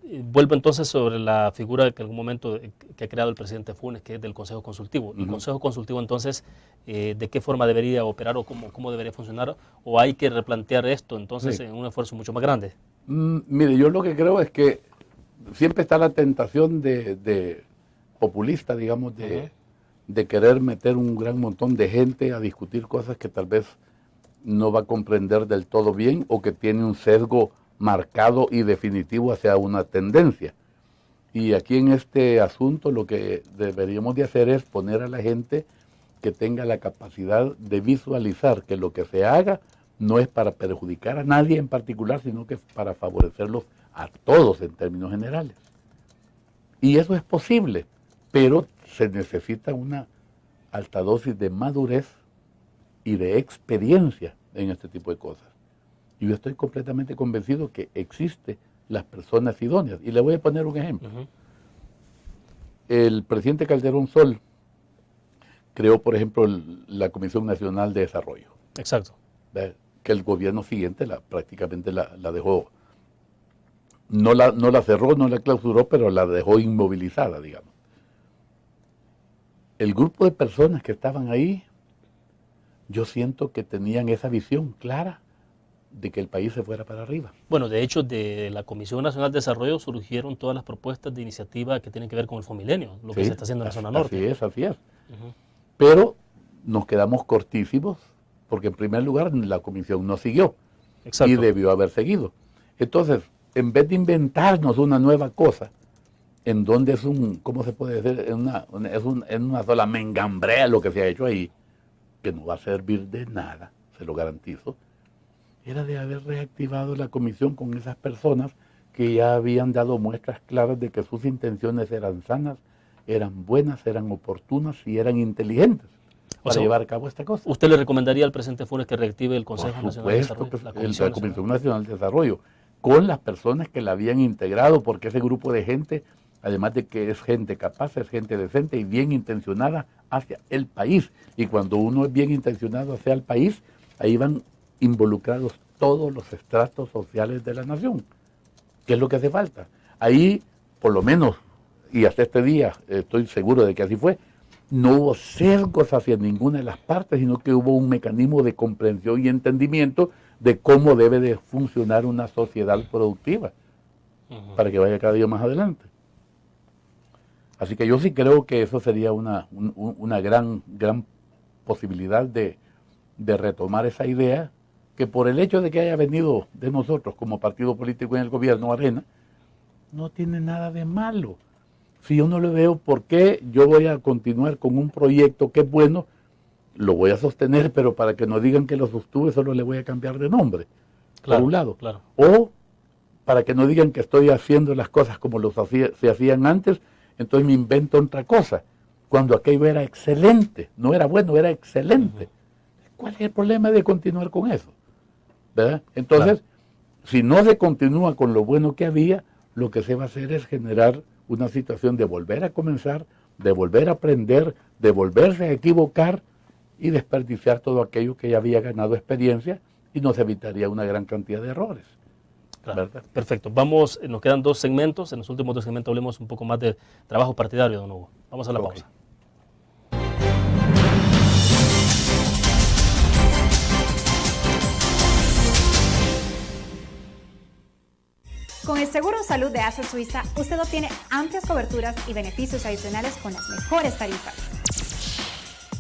Vuelvo entonces sobre la figura que en algún momento que ha creado el presidente Funes, que es del Consejo Consultivo. El Consejo Consultivo entonces, ¿de qué forma debería operar o cómo debería funcionar? ¿O hay que replantear esto entonces en un esfuerzo mucho más grande? Mire, yo lo que creo es que siempre está la tentación de populista, digamos, de querer meter un gran montón de gente a discutir cosas que tal vez no va a comprender del todo bien o que tiene un sesgo marcado y definitivo hacia una tendencia. Y aquí en este asunto lo que deberíamos de hacer es poner a la gente que tenga la capacidad de visualizar que lo que se haga no es para perjudicar a nadie en particular, sino que es para favorecerlos a todos en términos generales. Y eso es posible, pero se necesita una alta dosis de madurez y de experiencia en este tipo de cosas. Y yo estoy completamente convencido que existen las personas idóneas. Y le voy a poner un ejemplo. El presidente Calderón Sol creó, por ejemplo, la Comisión Nacional de Desarrollo. Exacto. Que el gobierno siguiente prácticamente la dejó, no la cerró, no la clausuró, pero la dejó inmovilizada, digamos. El grupo de personas que estaban ahí, yo siento que tenían esa visión clara de que el país se fuera para arriba. Bueno, de hecho, de la Comisión Nacional de Desarrollo surgieron todas las propuestas de iniciativa que tienen que ver con el Fomilenio, lo que se está haciendo en la zona norte. Así es. Pero nos quedamos cortísimos, porque en primer lugar la comisión no siguió. Exacto. Y debió haber seguido. Entonces, en vez de inventarnos una nueva cosa, en donde es ¿cómo se puede decir? Es una sola mengambrea lo que se ha hecho ahí, que no va a servir de nada, se lo garantizo, era de haber reactivado la comisión con esas personas que ya habían dado muestras claras de que sus intenciones eran sanas, eran buenas, eran oportunas y eran inteligentes para llevar a cabo esta cosa. ¿Usted le recomendaría al presidente Funes que reactive el Consejo Nacional de Desarrollo? La Comisión Nacional de Desarrollo, con las personas que la habían integrado, porque ese grupo de gente, además de que es gente capaz, es gente decente y bien intencionada hacia el país. Y cuando uno es bien intencionado hacia el país, ahí van involucrados todos los estratos sociales de la nación. ¿Qué es lo que hace falta? Ahí, por lo menos, y hasta este día estoy seguro de que así fue, no hubo sesgos hacia ninguna de las partes, sino que hubo un mecanismo de comprensión y entendimiento de cómo debe de funcionar una sociedad productiva para que vaya cada día más adelante. Así que yo sí creo que eso sería una gran posibilidad de retomar esa idea, que por el hecho de que haya venido de nosotros como partido político en el gobierno Arena, no tiene nada de malo. Si yo no le veo por qué yo voy a continuar con un proyecto que es bueno, lo voy a sostener, pero para que no digan que lo sostuve, solo le voy a cambiar de nombre, por un lado. Claro. O para que no digan que estoy haciendo las cosas como se hacían antes, entonces me invento otra cosa, cuando aquello era excelente, no era bueno, era excelente. ¿Cuál es el problema de continuar con eso? ¿Verdad? Entonces, si no se continúa con lo bueno que había, lo que se va a hacer es generar una situación de volver a comenzar, de volver a aprender, de volverse a equivocar y desperdiciar todo aquello que ya había ganado experiencia y nos evitaría una gran cantidad de errores. Claro, perfecto. Vamos, nos quedan 2 segmentos. En los últimos 2 segmentos hablemos un poco más de trabajo partidario, don Hugo. Vamos a la pausa. Con el Seguro Salud de ASA Suiza, usted obtiene amplias coberturas y beneficios adicionales con las mejores tarifas.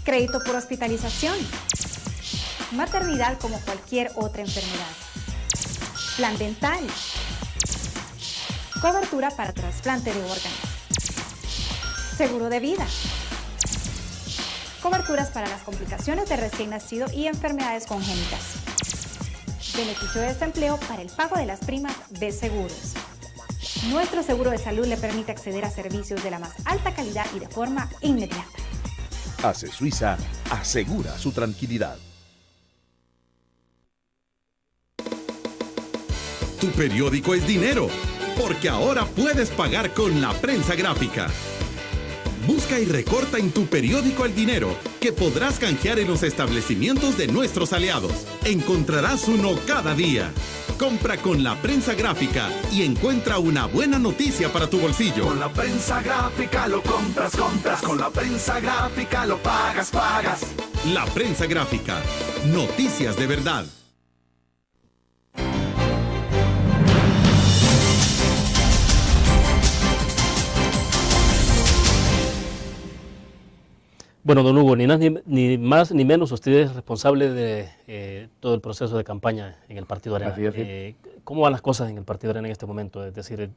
Crédito por hospitalización. Maternidad como cualquier otra enfermedad. Plan dental. Cobertura para trasplante de órganos. Seguro de vida. Coberturas para las complicaciones de recién nacido y enfermedades congénitas. Beneficio de desempleo para el pago de las primas de seguros. Nuestro seguro de salud le permite acceder a servicios de la más alta calidad y de forma inmediata. ASE Suiza asegura su tranquilidad. Tu periódico es dinero, porque ahora puedes pagar con la prensa gráfica. Busca y recorta en tu periódico el dinero que podrás canjear en los establecimientos de nuestros aliados. Encontrarás uno cada día. Compra con la prensa gráfica y encuentra una buena noticia para tu bolsillo. Con la prensa gráfica lo compras, compras. Con la prensa gráfica lo pagas, pagas. La prensa gráfica. Noticias de verdad. Bueno, don Hugo, ni más ni menos, usted es responsable de todo el proceso de campaña en el Partido Arena. Así es, sí. ¿Cómo van las cosas en el Partido Arena en este momento? Es decir,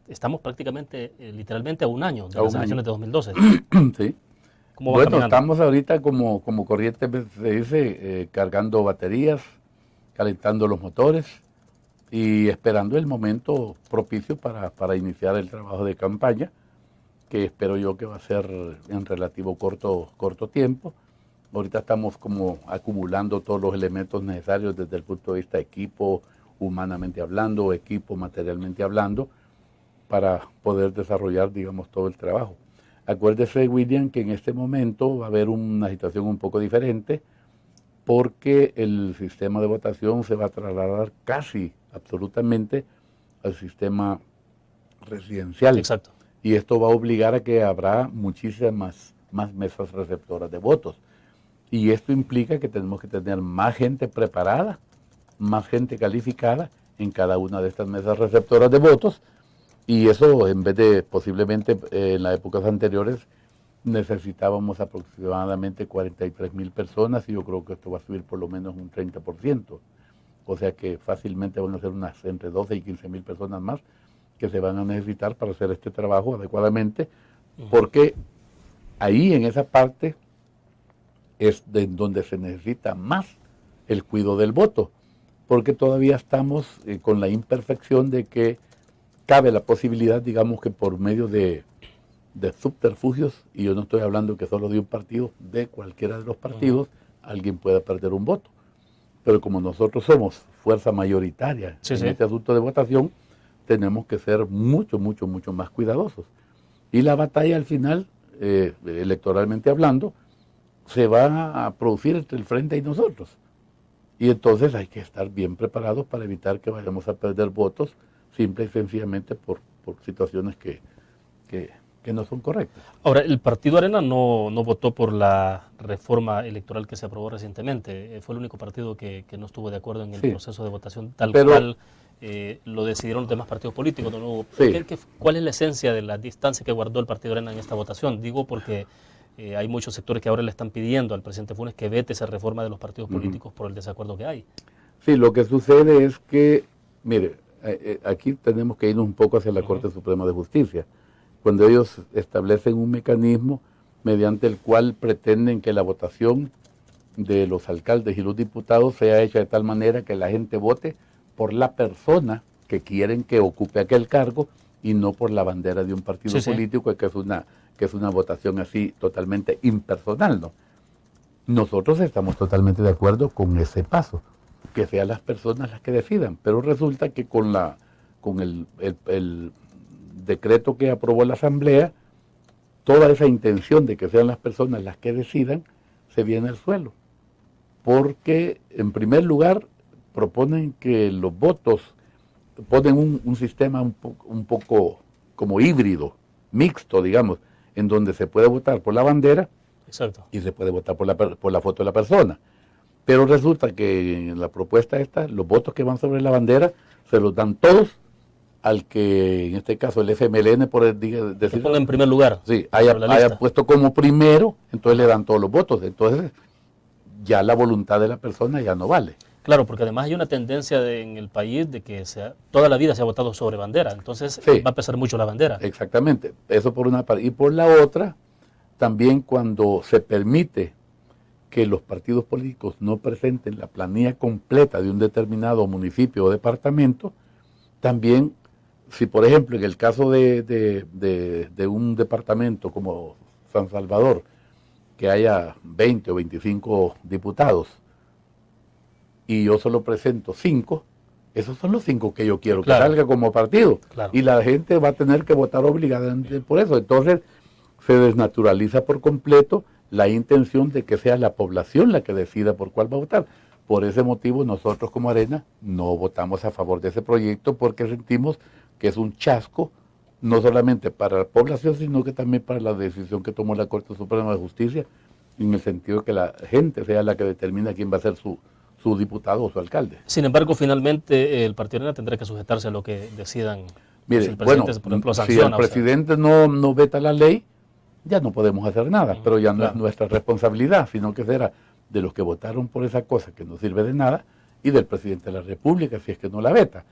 estamos prácticamente, literalmente a un año de las elecciones de 2012. Sí. ¿Cómo va Bueno, caminando? estamos ahorita como corriente se dice, cargando baterías, calentando los motores y esperando el momento propicio para iniciar el trabajo de campaña, que espero yo que va a ser en relativo corto tiempo. Ahorita estamos como acumulando todos los elementos necesarios desde el punto de vista equipo, humanamente hablando, equipo materialmente hablando, para poder desarrollar, digamos, todo el trabajo. Acuérdese, William, que en este momento va a haber una situación un poco diferente, porque el sistema de votación se va a trasladar casi absolutamente al sistema residencial. Exacto. Y esto va a obligar a que habrá muchísimas más mesas receptoras de votos. Y esto implica que tenemos que tener más gente preparada, más gente calificada en cada una de estas mesas receptoras de votos. Y eso, en vez de posiblemente en las épocas anteriores, necesitábamos aproximadamente 43,000 personas, y yo creo que esto va a subir por lo menos un 30%. O sea que fácilmente van a ser unas entre 12 y 15,000 personas más que se van a necesitar para hacer este trabajo adecuadamente, porque ahí en esa parte es de donde se necesita más el cuidado del voto, porque todavía estamos con la imperfección de que cabe la posibilidad, digamos, que por medio de subterfugios, y yo no estoy hablando que solo de un partido, de cualquiera de los partidos, alguien pueda perder un voto. Pero como nosotros somos fuerza mayoritaria en este asunto de votación, tenemos que ser mucho más cuidadosos. Y la batalla al final, electoralmente hablando, se va a producir entre el Frente y nosotros. Y entonces hay que estar bien preparados para evitar que vayamos a perder votos simple y sencillamente por situaciones que no son correctas. Ahora, el Partido Arena no votó por la reforma electoral que se aprobó recientemente. Fue el único partido que no estuvo de acuerdo en el proceso de votación tal cual lo decidieron los demás partidos políticos, don Hugo. ¿Cuál es la esencia de la distancia que guardó el Partido Arena en esta votación? Digo porque hay muchos sectores que ahora le están pidiendo al presidente Funes que vete esa reforma de los partidos políticos por el desacuerdo que hay. Sí, lo que sucede es que, mire, aquí tenemos que irnos un poco hacia la Corte Suprema de Justicia, cuando ellos establecen un mecanismo mediante el cual pretenden que la votación de los alcaldes y los diputados sea hecha de tal manera que la gente vote por la persona que quieren que ocupe aquel cargo y no por la bandera de un partido político, que es una votación así totalmente impersonal, ¿no? Nosotros estamos totalmente de acuerdo con ese paso. que sean las personas las que decidan. Pero resulta que con el decreto que aprobó la Asamblea, toda esa intención de que sean las personas las que decidan se viene al suelo. Porque, en primer lugar, proponen que los votos, ponen un sistema un poco como híbrido, mixto, digamos, en donde se puede votar por la bandera. Exacto. Y se puede votar por la foto de la persona. Pero resulta que en la propuesta esta, los votos que van sobre la bandera se los dan todos al que, en este caso, el FMLN, por decir... Se ponga en primer lugar. Sí, haya puesto como primero, entonces le dan todos los votos. Entonces, ya la voluntad de la persona ya no vale. Claro, porque además hay una tendencia en el país de que toda la vida se ha votado sobre bandera, entonces Sí. va a pesar mucho la bandera. Exactamente, eso por una parte. Y por la otra, también cuando se permite que los partidos políticos no presenten la planilla completa de un determinado municipio o departamento, también, si por ejemplo en el caso de un departamento como San Salvador, que haya 20 o 25 diputados, y yo solo presento 5, esos son los 5 que yo quiero que salga como partido. Claro. Y la gente va a tener que votar obligadamente por eso. Entonces se desnaturaliza por completo la intención de que sea la población la que decida por cuál va a votar. Por ese motivo nosotros como Arena no votamos a favor de ese proyecto porque sentimos que es un chasco no solamente para la población, sino que también para la decisión que tomó la Corte Suprema de Justicia, en el sentido de que la gente sea la que determina quién va a ser su diputado o su alcalde. Sin embargo, finalmente el Partido Arena tendrá que sujetarse a lo que decidan. Mire, si el presidente, bueno, por ejemplo, si sanciona, el presidente no veta la ley, ya no podemos hacer nada, pero ya no es nuestra responsabilidad, sino que será de los que votaron por esa cosa que no sirve de nada y del presidente de la República, si es que no la veta.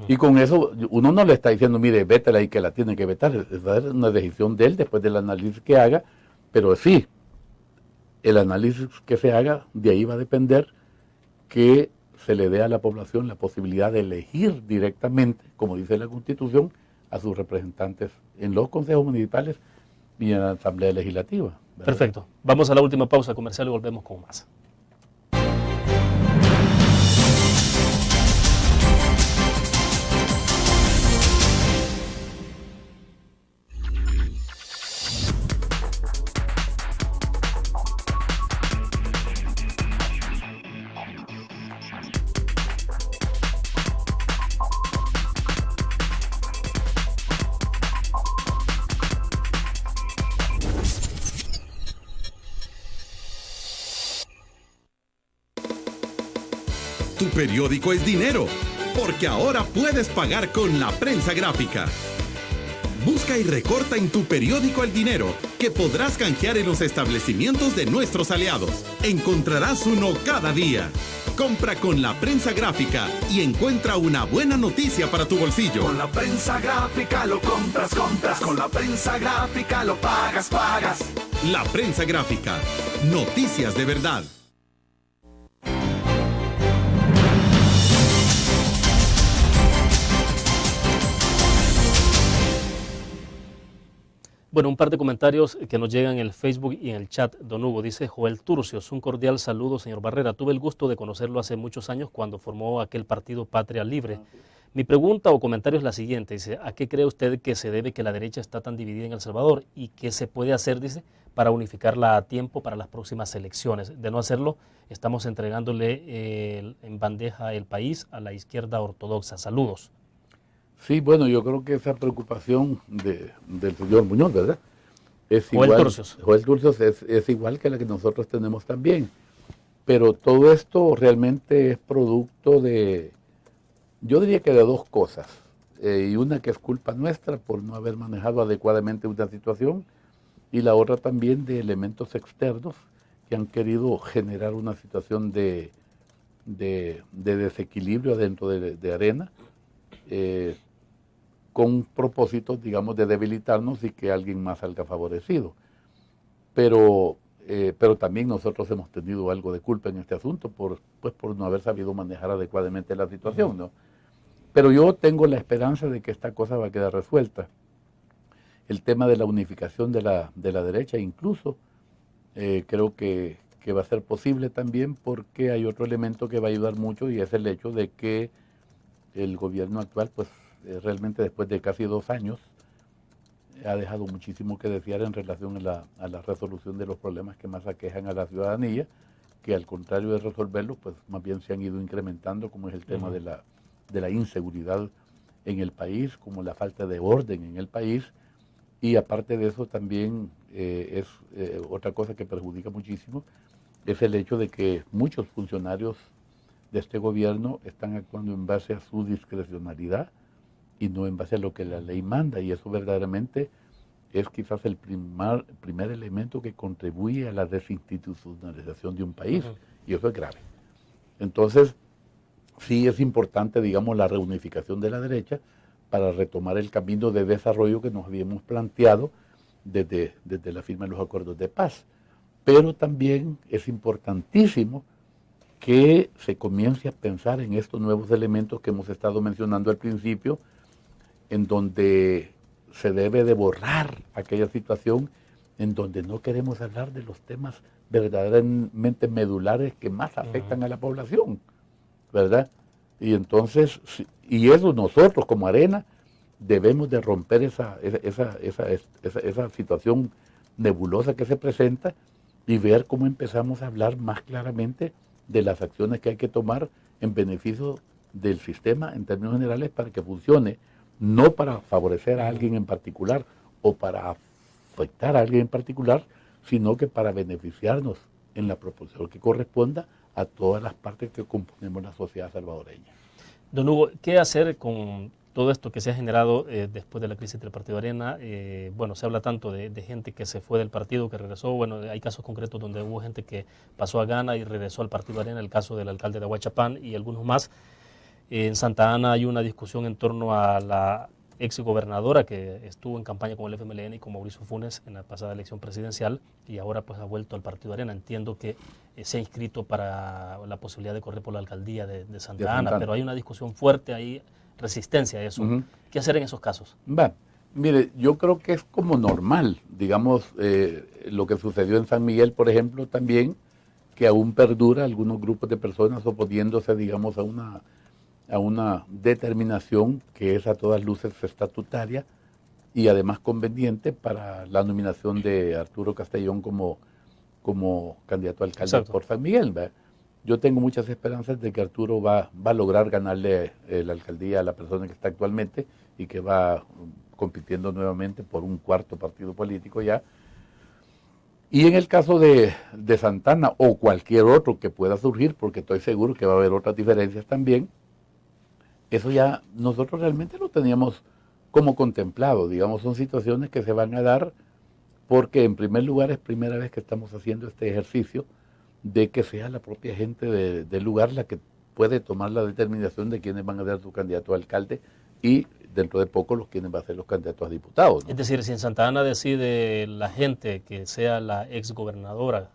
Y con eso uno no le está diciendo, mire, vétela y que la tiene que vetar, es una decisión de él después del análisis que haga, pero sí, el análisis que se haga, de ahí va a depender que se le dé a la población la posibilidad de elegir directamente, como dice la Constitución, a sus representantes en los consejos municipales y en la Asamblea Legislativa. ¿Verdad? Perfecto. Vamos a la última pausa comercial y volvemos con más. Tu periódico es dinero, porque ahora puedes pagar con la prensa gráfica. Busca y recorta en tu periódico el dinero que podrás canjear en los establecimientos de nuestros aliados. Encontrarás uno cada día. Compra con la prensa gráfica y encuentra una buena noticia para tu bolsillo. Con la prensa gráfica lo compras. Con la prensa gráfica lo pagas. La prensa gráfica. Noticias de verdad. Bueno, un par de comentarios que nos llegan en el Facebook y en el chat. Don Hugo dice: Joel Turcios, un cordial saludo, señor Barrera. Tuve el gusto de conocerlo hace muchos años cuando formó aquel partido Patria Libre. Mi pregunta o comentario es la siguiente. Dice: ¿a qué cree usted que se debe que la derecha está tan dividida en El Salvador? ¿Y qué se puede hacer, dice, para unificarla a tiempo para las próximas elecciones? De no hacerlo, estamos entregándole en bandeja el país a la izquierda ortodoxa. Saludos. Sí, bueno, yo creo que esa preocupación del señor Muñoz, ¿verdad? Joel Turcios. Joel Turcios es igual que la que nosotros tenemos también. Pero todo esto realmente es producto de, yo diría que de dos cosas. Y una que es culpa nuestra por no haber manejado adecuadamente una situación, y la otra también de elementos externos que han querido generar una situación de desequilibrio dentro de Arena, con propósitos, digamos, de debilitarnos y que alguien más salga favorecido. Pero también nosotros hemos tenido algo de culpa en este asunto por no haber sabido manejar adecuadamente la situación, ¿no? Pero yo tengo la esperanza de que esta cosa va a quedar resuelta. El tema de la unificación de la derecha, incluso, creo que que va a ser posible también, porque hay otro elemento que va a ayudar mucho, y es el hecho de que el gobierno actual, pues realmente después de casi 2 años, ha dejado muchísimo que desear en relación a la resolución de los problemas que más aquejan a la ciudadanía, que al contrario de resolverlos, pues más bien se han ido incrementando, como es el tema de la inseguridad en el país, como la falta de orden en el país, y aparte de eso también es otra cosa que perjudica muchísimo, es el hecho de que muchos funcionarios de este gobierno están actuando en base a su discrecionalidad y no en base a lo que la ley manda, y eso verdaderamente es quizás el primer elemento que contribuye a la desinstitucionalización de un país, y eso es grave. Entonces, sí es importante, digamos, la reunificación de la derecha para retomar el camino de desarrollo que nos habíamos planteado desde la firma de los acuerdos de paz. Pero también es importantísimo que se comience a pensar en estos nuevos elementos que hemos estado mencionando al principio, en donde se debe de borrar aquella situación en donde no queremos hablar de los temas verdaderamente medulares que más afectan a la población, ¿verdad? Y entonces, y eso nosotros como Arena debemos de romper esa situación nebulosa que se presenta y ver cómo empezamos a hablar más claramente de las acciones que hay que tomar en beneficio del sistema en términos generales para que funcione, no para favorecer a alguien en particular o para afectar a alguien en particular, sino que para beneficiarnos en la proporción que corresponda a todas las partes que componemos la sociedad salvadoreña. Don Hugo, ¿qué hacer con todo esto que se ha generado después de la crisis del Partido Arena? Bueno, se habla tanto de gente que se fue del partido, que regresó. Bueno, hay casos concretos donde hubo gente que pasó a Ghana y regresó al Partido Arena, el caso del alcalde de Ahuachapán y algunos más. En Santa Ana hay una discusión en torno a la ex gobernadora que estuvo en campaña con el FMLN y con Mauricio Funes en la pasada elección presidencial y ahora pues ha vuelto al Partido Arena. Entiendo que se ha inscrito para la posibilidad de correr por la alcaldía de Santa Ana, pero hay una discusión fuerte ahí, resistencia a eso. ¿Qué hacer en esos casos? Mire, yo creo que es como normal, digamos, lo que sucedió en San Miguel, por ejemplo, también, que aún perdura algunos grupos de personas oponiéndose, digamos, a una determinación que es a todas luces estatutaria y además conveniente para la nominación de Arturo Castellón como candidato a alcalde por San Miguel, ¿verdad? Yo tengo muchas esperanzas de que Arturo va a lograr ganarle la alcaldía a la persona que está actualmente y que va compitiendo nuevamente por un cuarto partido político ya. Y en el caso de Santa Ana o cualquier otro que pueda surgir, porque estoy seguro que va a haber otras diferencias también, eso ya nosotros realmente lo teníamos como contemplado. Digamos, son situaciones que se van a dar porque en primer lugar es primera vez que estamos haciendo este ejercicio de que sea la propia gente del lugar la que puede tomar la determinación de quiénes van a ser su candidato a alcalde y dentro de poco quienes van a ser los candidatos a diputados, ¿no? Es decir, si en Santa Ana decide la gente que sea la ex gobernadora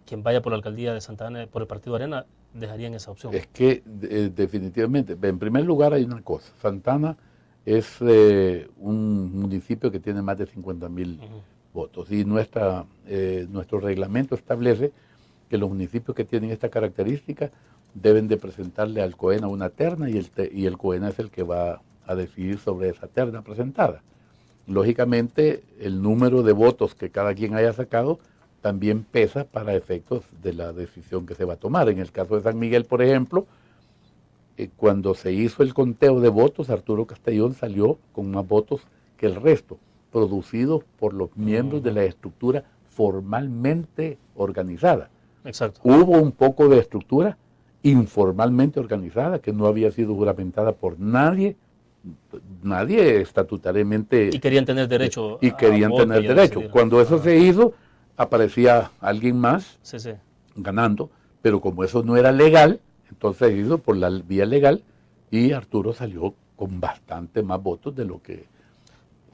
quien vaya por la alcaldía de Santa Ana por el Partido Arena, dejarían esa opción. Es que definitivamente, en primer lugar hay una cosa, Santa Ana es un municipio que tiene más de 50,000 votos y nuestro reglamento establece que los municipios que tienen esta característica deben de presentarle al COENA una terna y el COENA es el que va a decidir sobre esa terna presentada. Lógicamente, el número de votos que cada quien haya sacado también pesa para efectos de la decisión que se va a tomar. En el caso de San Miguel, por ejemplo, cuando se hizo el conteo de votos, Arturo Castellón salió con más votos que el resto, producidos por los miembros de la estructura formalmente organizada. Exacto. Hubo un poco de estructura informalmente organizada que no había sido juramentada por nadie estatutariamente. Y querían tener derecho. Y querían tener derecho. Cuando eso se hizo, aparecía alguien más ganando, pero como eso no era legal, entonces se hizo por la vía legal y Arturo salió con bastante más votos de lo que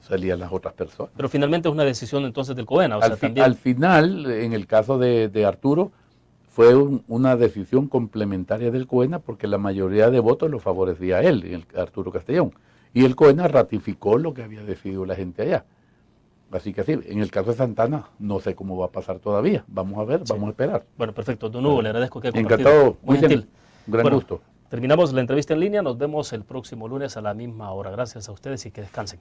salían las otras personas. Pero finalmente es una decisión entonces del COENA. Al final, en el caso de Arturo, fue una decisión complementaria del COENA porque la mayoría de votos lo favorecía a él, Arturo Castellón. Y el COENA ratificó lo que había decidido la gente allá. Así que sí, en el caso de Santana, no sé cómo va a pasar todavía. Vamos a ver, vamos a esperar. Bueno, perfecto. Don Hugo, le agradezco que haya compartido. Encantado, Muy gentil. Un gran gusto. Terminamos la entrevista en línea. Nos vemos el próximo lunes a la misma hora. Gracias a ustedes y que descansen.